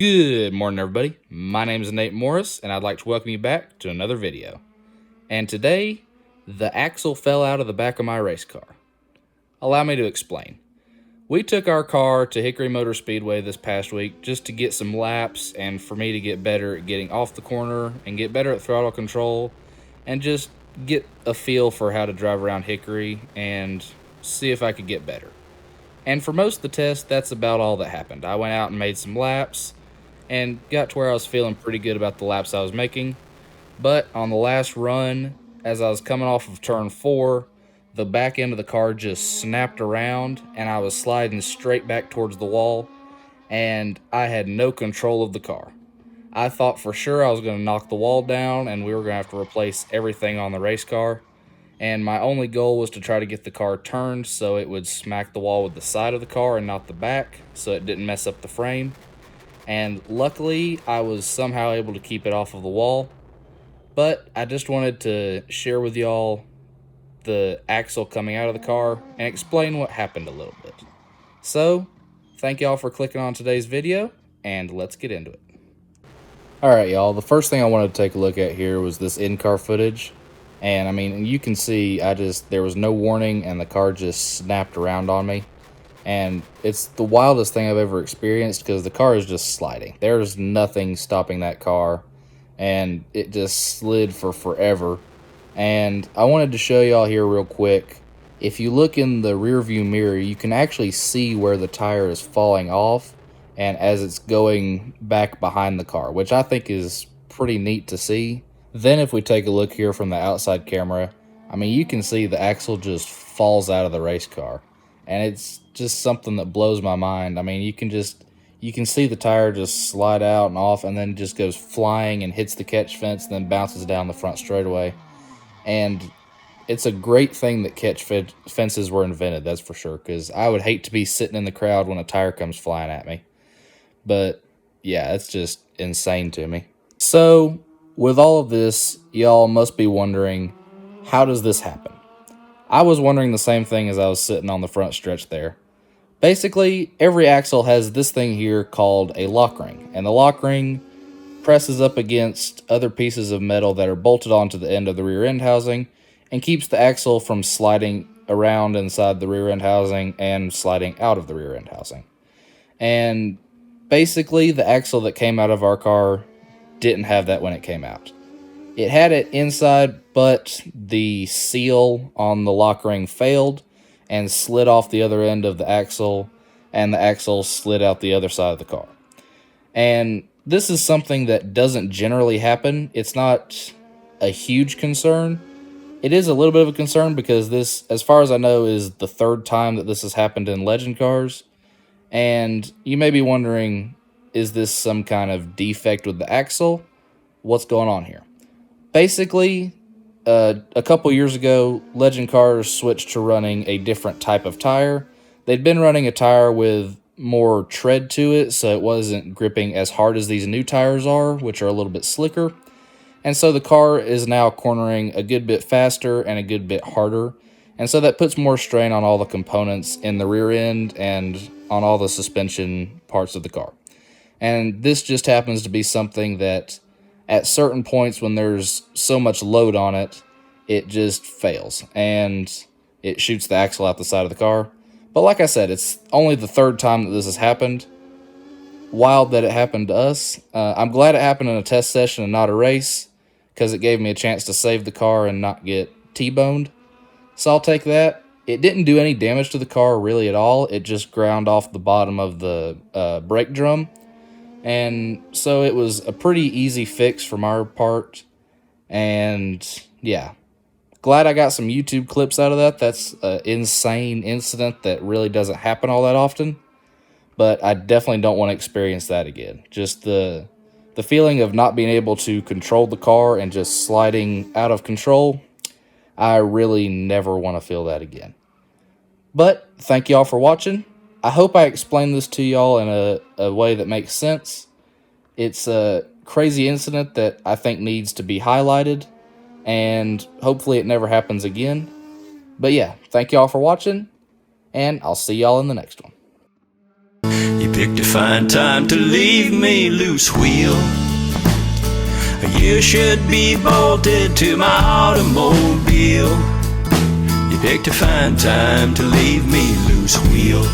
Good morning, everybody. My name is Nate Morris, and I'd like to welcome you back to another video. And today, the axle fell out of the back of my race car. Allow me to explain. We took our car to Hickory Motor Speedway this past week just to get some laps and for me to get better at getting off the corner and get better at throttle control and just get a feel for how to drive around Hickory and see if I could get better. And for most of the test, that's about all that happened. I went out and made some laps and got to where I was feeling pretty good about the laps I was making. But on the last run, as I was coming off of turn 4, the back end of the car just snapped around and I was sliding straight back towards the wall, and I had no control of the car. I thought for sure I was going to knock the wall down and we were going to have to replace everything on the race car. And my only goal was to try to get the car turned so it would smack the wall with the side of the car and not the back, so it didn't mess up the frame. And luckily, I was somehow able to keep it off of the wall. But I just wanted to share with y'all the axle coming out of the car and explain what happened a little bit. So, thank y'all for clicking on today's video, and let's get into it. Alright, y'all, the first thing I wanted to take a look at here was this in-car footage. And I mean, you can see there was no warning and the car just snapped around on me. And it's the wildest thing I've ever experienced because the car is just sliding. There's nothing stopping that car, and it just slid for forever. And I wanted to show y'all here real quick. If you look in the rear view mirror, you can actually see where the tire is falling off and as it's going back behind the car, which I think is pretty neat to see. Then if we take a look here from the outside camera, I mean, you can see the axle just falls out of the race car. And it's just something that blows my mind. I mean, you can see the tire just slide out and off and then just goes flying and hits the catch fence and then bounces down the front straightaway. And it's a great thing that catch fences were invented, that's for sure, because I would hate to be sitting in the crowd when a tire comes flying at me. But yeah, it's just insane to me. So, with all of this, y'all must be wondering, how does this happen? I was wondering the same thing as I was sitting on the front stretch there. Basically, every axle has this thing here called a lock ring, and the lock ring presses up against other pieces of metal that are bolted onto the end of the rear end housing and keeps the axle from sliding around inside the rear end housing and sliding out of the rear end housing. And basically, the axle that came out of our car didn't have that when it came out. It had it inside, but the seal on the lock ring failed and slid off the other end of the axle, and the axle slid out the other side of the car. And this is something that doesn't generally happen. It's not a huge concern. It is a little bit of a concern because this, as far as I know, is the third time that this has happened in legend cars. And you may be wondering, is this some kind of defect with the axle? What's going on here? Basically, a couple years ago, legend cars switched to running a different type of tire. They'd been running a tire with more tread to it, so it wasn't gripping as hard as these new tires are, which are a little bit slicker. And so the car is now cornering a good bit faster and a good bit harder. And so that puts more strain on all the components in the rear end and on all the suspension parts of the car. And this just happens to be something that at certain points when there's so much load on it, it just fails and it shoots the axle out the side of the car. But like I said, it's only the third time that this has happened. Wild that it happened to us. I'm glad it happened in a test session and not a race, because it gave me a chance to save the car and not get T-boned. So I'll take that. It didn't do any damage to the car really at all. It just ground off the bottom of the brake drum. And so it was a pretty easy fix from our part. And yeah, glad I got some YouTube clips out of that. That's an insane incident that really doesn't happen all that often. But I definitely don't want to experience that again. Just the feeling of not being able to control the car and just sliding out of control, I really never want to feel that again. But thank y'all for watching. I hope I explained this to y'all in a way that makes sense. It's a crazy incident that I think needs to be highlighted, and hopefully it never happens again. But yeah, thank y'all for watching, and I'll see y'all in the next one. picked a fine time to leave me loose wheel. You should be bolted to my automobile. You picked a fine time to leave me loose wheel.